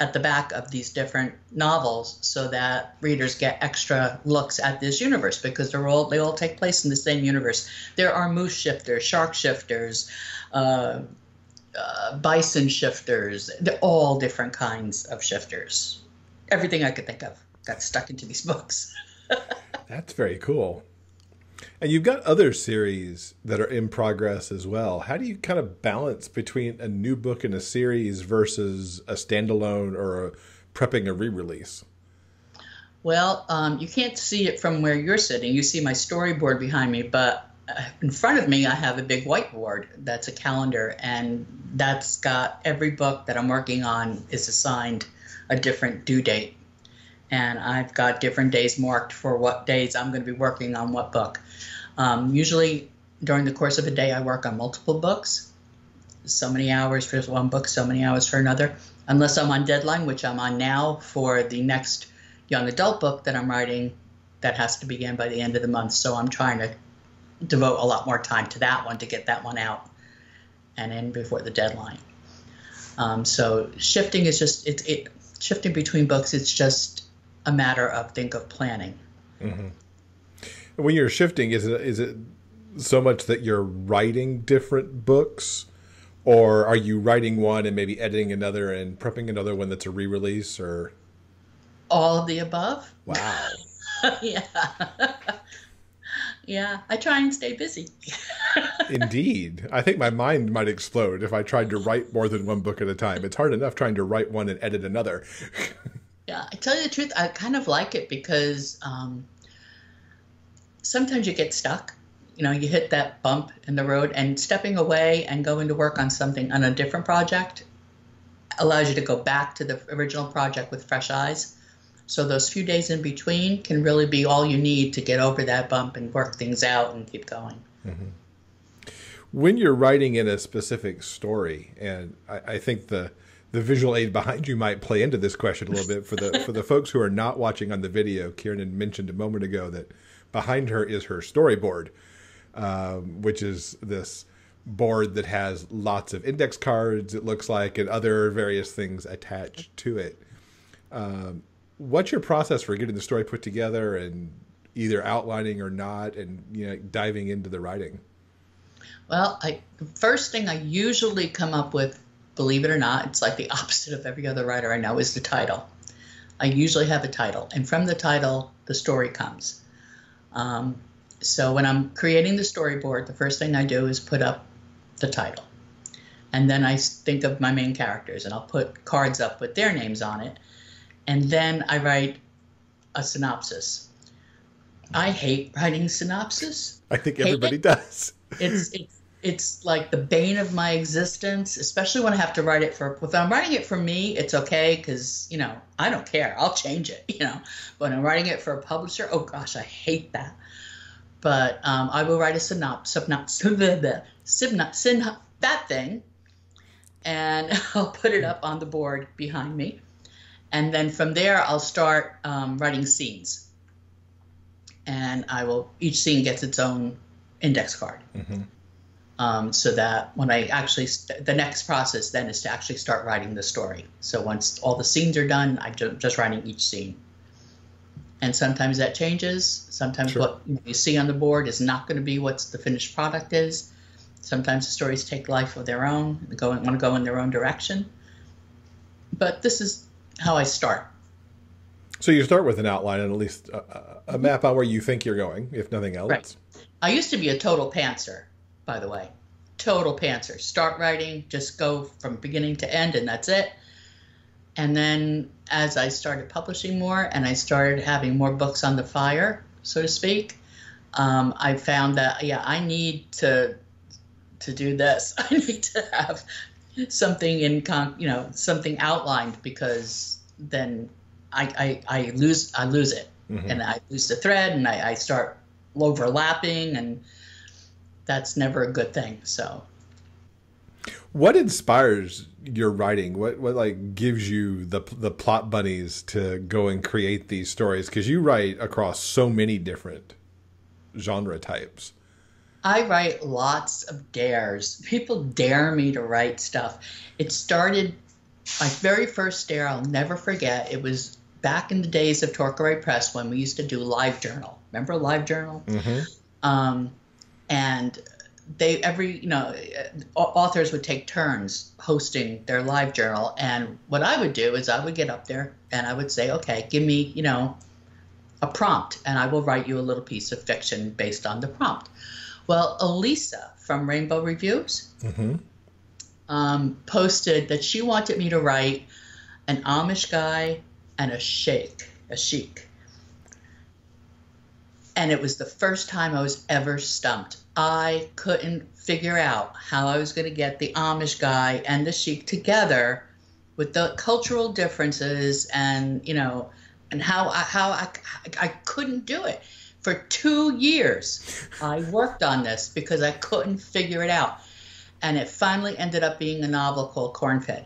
at the back of these different novels so that readers get extra looks at this universe because they all take place in the same universe. There are moose shifters, shark shifters, bison shifters. They're all different kinds of shifters. Everything I could think of got stuck into these books. That's very cool. And you've got other series that are in progress as well. How do you kind of balance between a new book in a series versus a standalone or prepping a re-release? Well, you can't see it from where you're sitting. You see my storyboard behind me, but in front of me, I have a big whiteboard that's a calendar, and that's got every book that I'm working on is assigned a different due date. And I've got different days marked for what days I'm going to be working on what book. Usually during the course of a day, I work on multiple books. So many hours for one book, so many hours for another. Unless I'm on deadline, which I'm on now for the next young adult book that I'm writing that has to begin by the end of the month. So I'm trying to devote a lot more time to that one to get that one out and in before the deadline. So shifting is just, shifting between books, it's just a matter of planning. Mm-hmm. When you're shifting, is it so much that you're writing different books, or are you writing one and maybe editing another and prepping another one that's a re-release, or all of the above? Wow. Yeah. Yeah, I try and stay busy. Indeed. I think my mind might explode if I tried to write more than one book at a time. It's hard enough trying to write one and edit another. Yeah, I tell you the truth, I kind of like it because sometimes you get stuck. You know, you hit that bump in the road, and stepping away and going to work on something on a different project allows you to go back to the original project with fresh eyes. So those few days in between can really be all you need to get over that bump and work things out and keep going. Mm-hmm. When you're writing in a specific story, and I think the visual aid behind you might play into this question a little bit for the folks who are not watching on the video. Kiernan mentioned a moment ago that behind her is her storyboard, which is this board that has lots of index cards, it looks like, and other various things attached to it. What's your process for getting the story put together and either outlining or not, and diving into the writing? Well, the first thing I usually come up with, believe it or not, it's like the opposite of every other writer I know, is the title. I usually have a title, and from the title, the story comes. So when I'm creating the storyboard, the first thing I do is put up the title. And then I think of my main characters, and I'll put cards up with their names on it. And then I write a synopsis. I hate writing synopsis. I think everybody does. It's like the bane of my existence, especially when I have to write it for, if I'm writing it for me, it's okay, because, I don't care. I'll change it, But when I'm writing it for a publisher, oh gosh, I hate that. But I will write a synopsis, that thing, and I'll put it up on the board behind me. And then from there, I'll start writing scenes. And each scene gets its own index card. Mm-hmm. So that when I actually, the next process then is to actually start writing the story. So once all the scenes are done, I'm just writing each scene. And sometimes that changes. Sometimes Sure. What you see on the board is not going to be what the finished product is. Sometimes the stories take life of their own, want to go in their own direction. But this is how I start. So you start with an outline and at least a map on where you think you're going, if nothing else. Right. I used to be a total pantser, by the way. Total pantser. Start writing, just go from beginning to end, and that's it. And then as I started publishing more and I started having more books on the fire, so to speak, I found that, I need to do this. I need to have something something outlined, because then I lose it. Mm-hmm. And I lose the thread, and I start overlapping, and that's never a good thing. So what inspires your writing? What like gives you the plot bunnies to go and create these stories? Because you write across so many different genre types. I write lots of dares. People dare me to write stuff. It started, my very first dare, I'll never forget. It was back in the days of Torquay Press when we used to do Live Journal. Remember Live Journal? Mm-hmm. And authors would take turns hosting their Live Journal. And what I would do is I would get up there and I would say, okay, give me, a prompt, and I will write you a little piece of fiction based on the prompt. Well, Elisa from Rainbow Reviews posted that she wanted me to write an Amish guy and a sheik. And it was the first time I was ever stumped. I couldn't figure out how I was going to get the Amish guy and the sheik together with the cultural differences, and and how I couldn't do it. For 2 years, I worked on this because I couldn't figure it out. And it finally ended up being a novel called Cornfed,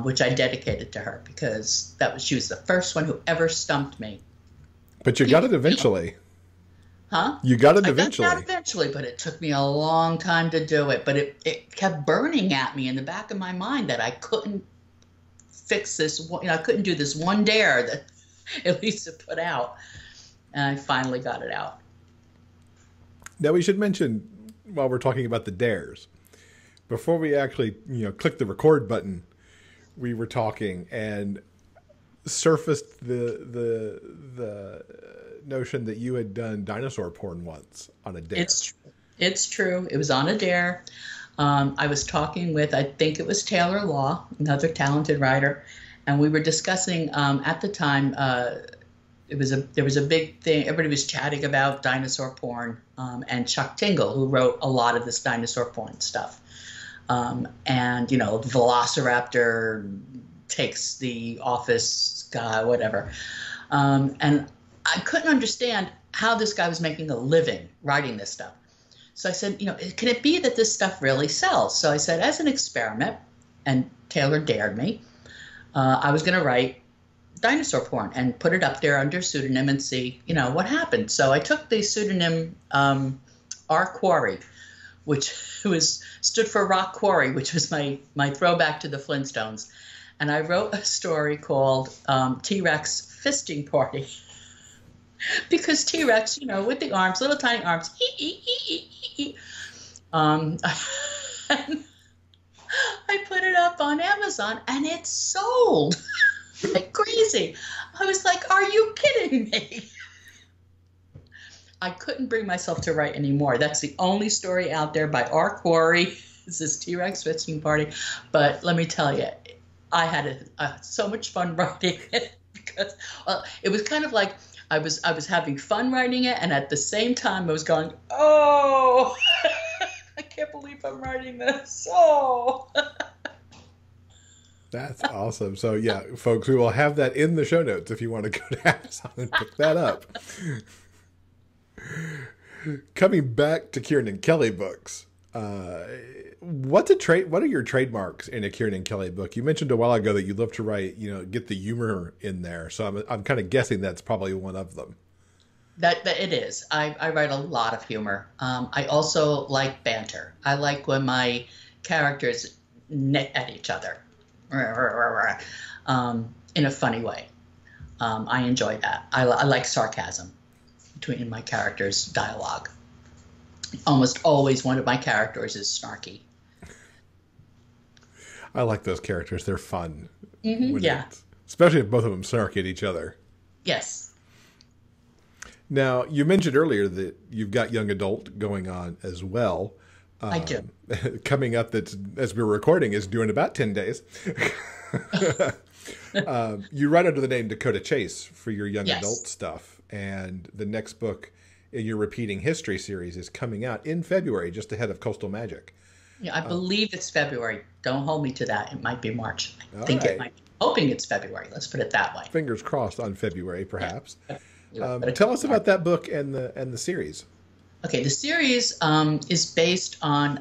which I dedicated to her because she was the first one who ever stumped me. But you got it eventually. Huh? You got it eventually. I got it eventually, but it took me a long time to do it. But it kept burning at me in the back of my mind that I couldn't fix this. I couldn't do this one dare that Elisa put out. And I finally got it out. Now we should mention, while we're talking about the dares, before we actually click the record button, we were talking and surfaced the notion that you had done dinosaur porn once on a dare. It's true. It was on a dare. I was talking with, I think it was Taylor Law, another talented writer, and we were discussing at the time. There was a big thing. Everybody was chatting about dinosaur porn, and Chuck Tingle, who wrote a lot of this dinosaur porn stuff. And Velociraptor takes the office guy, whatever. And I couldn't understand how this guy was making a living writing this stuff. So I said, can it be that this stuff really sells? So I said, as an experiment, and Taylor dared me, I was going to write dinosaur porn and put it up there under pseudonym and see, what happened. So I took the pseudonym R. Quarry, which stood for Rock Quarry, which was my throwback to the Flintstones. And I wrote a story called T-Rex Fisting Party. Because T-Rex, with the arms, little tiny arms, and I put it up on Amazon and it sold like crazy. I was like, are you kidding me? I couldn't bring myself to write anymore. That's the only story out there by R. Quarry. This is T-Rex Fisting Party. But let me tell you, I had so much fun writing it because it was kind of like I was having fun writing it, and at the same time I was going, oh, I can't believe I'm writing this. Oh. That's awesome. So yeah, folks, we will have that in the show notes if you want to go to Amazon and pick that up. Coming back to Kiernan Kelly books, what are your trademarks in a Kiernan Kelly book? You mentioned a while ago that you love to write, get the humor in there. So I'm kind of guessing that's probably one of them. That it is. I write a lot of humor. I also like banter. I like when my characters nit at each other in a funny way. I enjoy that. I like sarcasm between my characters' dialogue. Almost always one of my characters is snarky. I like those characters. They're fun. Mm-hmm, yeah. Especially if both of them snark at each other. Yes. Now, you mentioned earlier that you've got young adult going on as well. I do. Coming up, that's, as we're recording, is due in about 10 days. You write under the name Dakota Chase for your young adult stuff. And the next book in your Repeating History series is coming out in February, just ahead of Coastal Magic. Yeah, I believe it's February. Don't hold me to that. It might be March. I think it might be. Hoping it's February. Let's put it that way. Fingers crossed on February, perhaps. Tell us about that book and the series. Okay, the series is based on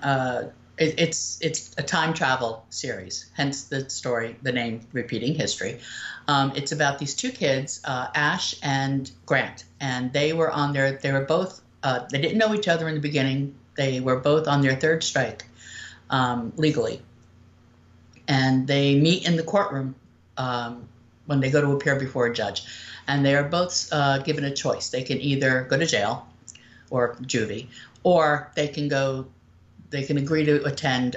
it's a time travel series. Hence the name Repeating History. It's about these two kids, Ash and Grant, and they were both. They didn't know each other in the beginning. They were both on their third strike legally, and they meet in the courtroom when they go to appear before a judge, and they are both given a choice. They can either go to jail or juvie, or they can agree to attend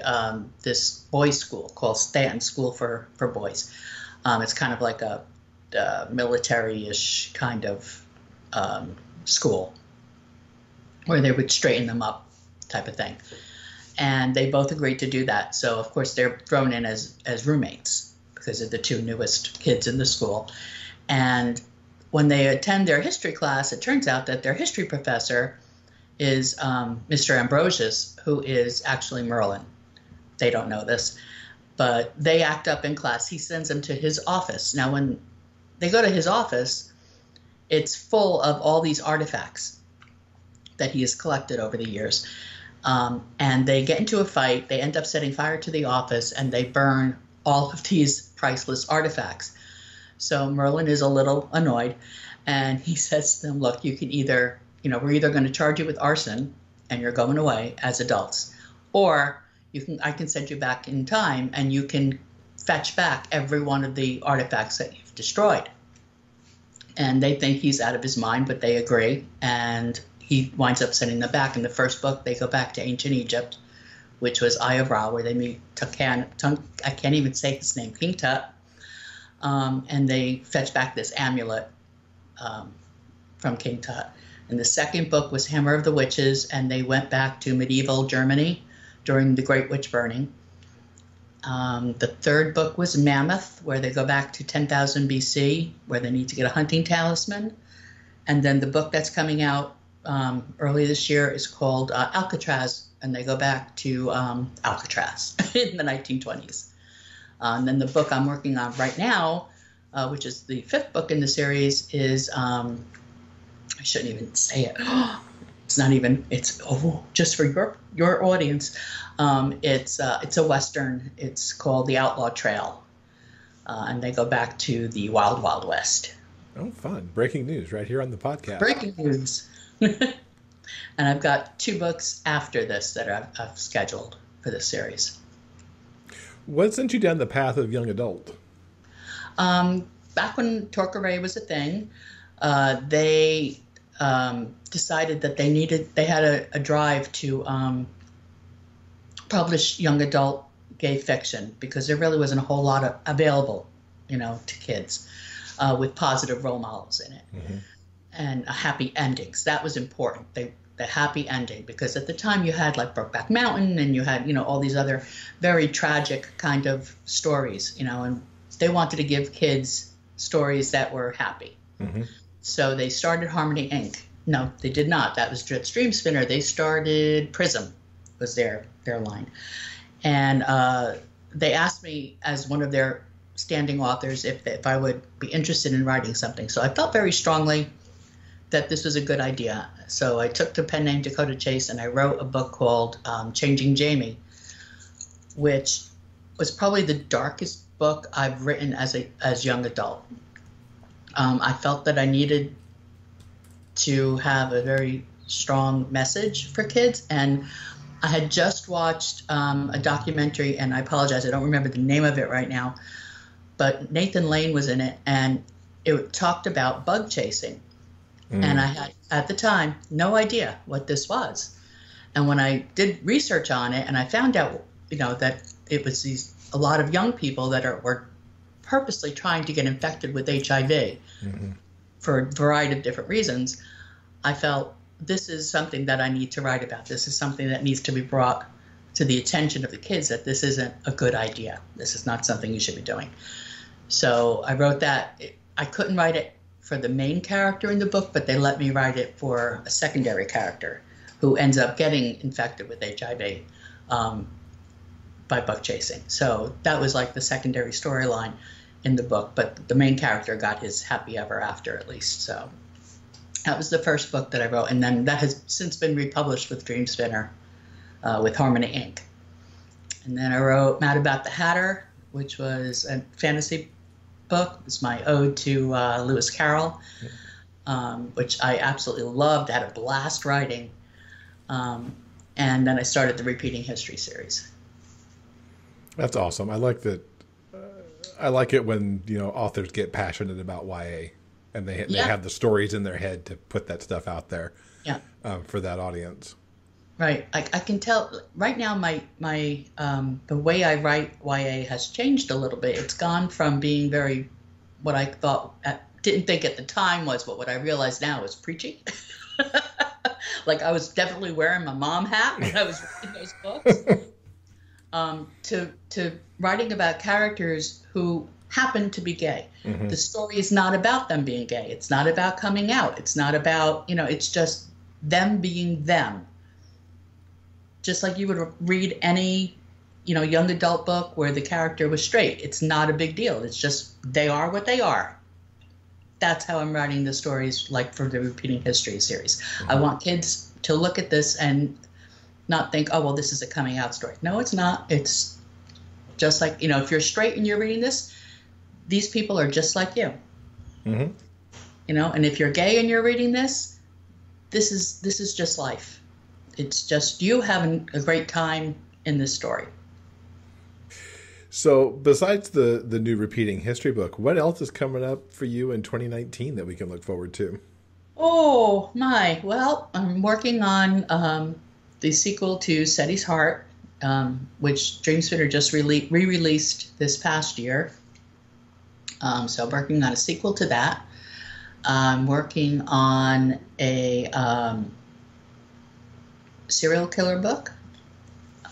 this boys' school called Stanton School for Boys. It's kind of like a military-ish kind of school where they would straighten them up type of thing. And they both agreed to do that. So, of course, they're thrown in as roommates because they're the two newest kids in the school. And when they attend their history class, it turns out that their history professor is Mr. Ambrosius, who is actually Merlin. They don't know this, but they act up in class. He sends them to his office. Now, when they go to his office, it's full of all these artifacts that he has collected over the years. And they get into a fight. They end up setting fire to the office, and they burn all of these priceless artifacts. So Merlin is a little annoyed, and he says to them, look, you can either, we're either going to charge you with arson, and you're going away as adults, or I can send you back in time, and you can fetch back every one of the artifacts that you've destroyed. And they think he's out of his mind, but they agree, and he winds up sending them back. In the first book, they go back to ancient Egypt, which was Eye of Ra, where they meet I can't even say his name, King Tut, and they fetch back this amulet from King Tut. And the second book was Hammer of the Witches, and they went back to medieval Germany during the Great Witch Burning. The third book was Mammoth, where they go back to 10,000 BC, where they need to get a hunting talisman. And then the book that's coming out early this year is called Alcatraz, and they go back to Alcatraz in the 1920s. And then the book I'm working on right now, which is the fifth book in the series, is, I shouldn't even say it. Just for your audience. It's a Western. It's called The Outlaw Trail. And they go back to the Wild Wild West. Oh, fun. Breaking news right here on the podcast. Breaking news. And I've got 2 books after this that I've scheduled for this series. What sent you down the path of young adult? Back when Torquay was a thing, they decided that they had a drive to publish young adult gay fiction, because there really wasn't a whole lot available, to kids with positive role models in it. Mm-hmm. And happy endings. That was important. The happy ending, because at the time you had like Brokeback Mountain, and you had, all these other very tragic kind of stories, and they wanted to give kids stories that were happy. Mm-hmm. So they started Harmony Inc. No, they did not. That was Dream Spinner. They started Prism, was their line. And they asked me as one of their standing authors if I would be interested in writing something. So I felt very strongly that this was a good idea. So I took the pen name Dakota Chase, and I wrote a book called Changing Jamie, which was probably the darkest book I've written as young adult. I felt that I needed to have a very strong message for kids, and I had just watched a documentary, and I apologize, I don't remember the name of it right now, but Nathan Lane was in it, and it talked about bug chasing. And I had, at the time, no idea what this was. And when I did research on it, and I found out, that it was a lot of young people that were purposely trying to get infected with HIV for a variety of different reasons, I felt this is something that I need to write about. This is something that needs to be brought to the attention of the kids, that this isn't a good idea. This is not something you should be doing. So I wrote that. I couldn't write it for the main character in the book, but they let me write it for a secondary character who ends up getting infected with HIV by bug chasing. So that was like the secondary storyline in the book, but the main character got his happy ever after, at least. So that was the first book that I wrote, and then that has since been republished with Dream Spinner with Harmony Inc. And then I wrote Mad About the Hatter, which was a fantasy book. It's my ode to Lewis Carroll, which I absolutely loved. I had a blast writing. And then I started the Repeating History series. That's awesome. I like that. I like it when authors get passionate about YA, and they have the stories in their head to put that stuff out there. Yeah. For that audience. Right. I can tell right now my the way I write YA has changed a little bit. It's gone from being very, what I didn't think at the time was, but what I realize now is preachy. Like I was definitely wearing my mom hat when I was writing those books. To writing about characters who happen to be gay. The story is not about them being gay. It's not about coming out. It's not about, it's just them being them. Just like you would read any, young adult book where the character was straight. It's not a big deal. It's just they are what they are. That's how I'm writing the stories, like for the Repeating History series. I want kids to look at this and not think, oh, well, this is a coming out story. No, it's not. It's just like, if you're straight and you're reading this, these people are just like you. And if you're gay and you're reading this, this is just life. It's just you having a great time in this story. So besides the new Repeating History book, what else is coming up for you in 2019 that we can look forward to? Oh, my. Well, I'm working on the sequel to Seti's Heart, which Dreamspinner just re-released this past year. So I'm working on a sequel to that. I'm working on a serial killer book.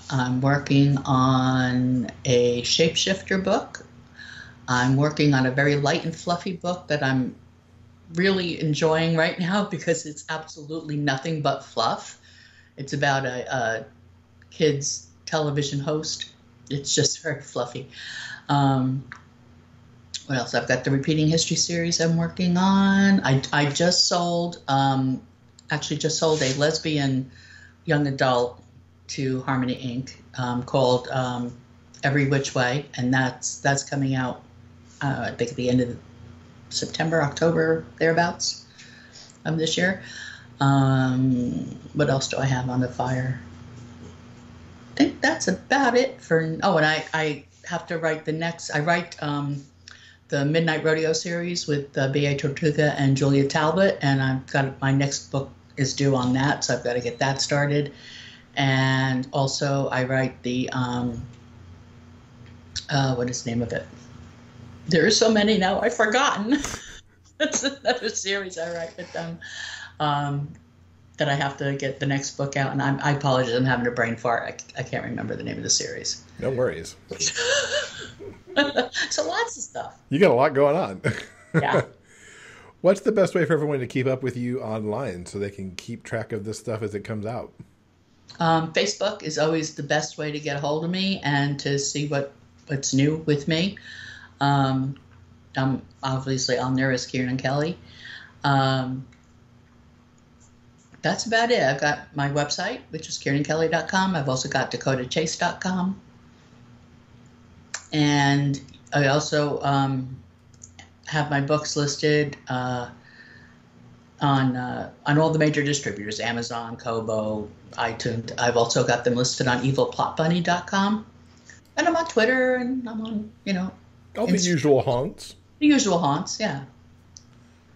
I'm working on a shapeshifter book. I'm working on a very light and fluffy book that I'm really enjoying right now because it's absolutely nothing but fluff. It's about a kid's television host. It's just very fluffy. What else? I've got the Repeating History series I'm working on. I just sold, a lesbian young adult to Harmony Inc. Called Every Which Way, and that's coming out, I think at the end of September, October, thereabouts of this year. What else do I have on the fire? I think that's about it for. Oh, and I have to write the next. I write the Midnight Rodeo series with B.A. Tortuga and Julia Talbot, and I've got my next book is due on that, so I've got to get that started. And also I write the what is the name of it? There are so many now, I've forgotten. That's another series I write with them that I have to get the next book out. And I apologize, I'm having a brain fart. I can't remember the name of the series. No worries. So lots of stuff. You got a lot going on. Yeah. What's the best way for everyone to keep up with you online so they can keep track of this stuff as it comes out? Facebook is always the best way to get a hold of me and to see what's new with me. I'm obviously on there as Kiernan Kelly. That's about it. I've got my website, which is KiernanKelly.com. I've also got DakotaChase.com. And I also have my books listed on all the major distributors, Amazon, Kobo, iTunes. I've also got them listed on evilplotbunny.com. And I'm on Twitter, and I'm on, all the usual haunts. The usual haunts, yeah.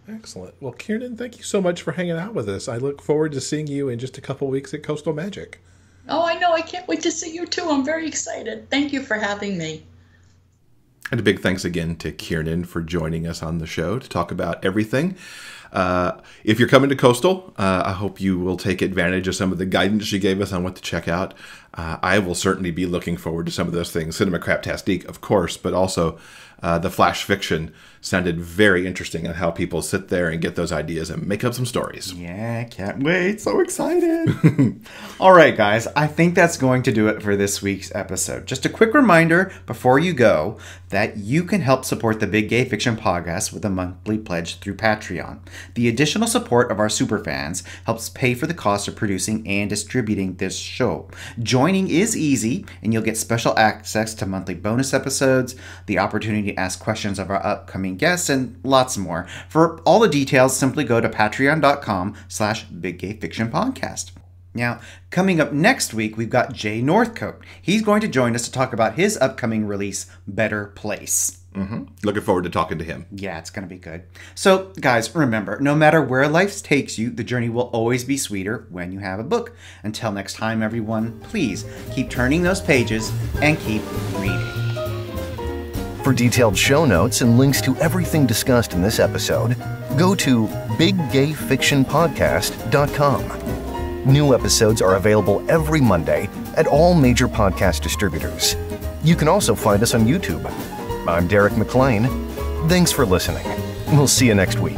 Excellent. Well, Kiernan, thank you so much for hanging out with us. I look forward to seeing you in just a couple weeks at Coastal Magic. Oh, I know. I can't wait to see you, too. I'm very excited. Thank you for having me. And a big thanks again to Kiernan for joining us on the show to talk about everything. If you're coming to Coastal, I hope you will take advantage of some of the guidance she gave us on what to check out. I will certainly be looking forward to some of those things. Cinema Craptastique, of course, but also the flash fiction sounded very interesting on how people sit there and get those ideas and make up some stories. Yeah, can't wait. So excited. All right, guys. I think that's going to do it for this week's episode. Just a quick reminder before you go that you can help support the Big Gay Fiction Podcast with a monthly pledge through Patreon. The additional support of our superfans helps pay for the cost of producing and distributing this show. Joining is easy, and you'll get special access to monthly bonus episodes, the opportunity to ask questions of our upcoming guests, and lots more. For all the details, simply go to patreon.com/biggayfictionpodcast. Now, coming up next week, we've got Jay Northcote. He's going to join us to talk about his upcoming release, Better Place. Looking forward to talking to him. Yeah, it's going to be good. So, guys, remember, no matter where life takes you, the journey will always be sweeter when you have a book. Until next time, everyone, please keep turning those pages and keep reading. For detailed show notes and links to everything discussed in this episode, go to biggayfictionpodcast.com. New episodes are available every Monday at all major podcast distributors. You can also find us on YouTube. I'm Derek McLean. Thanks for listening. We'll see you next week.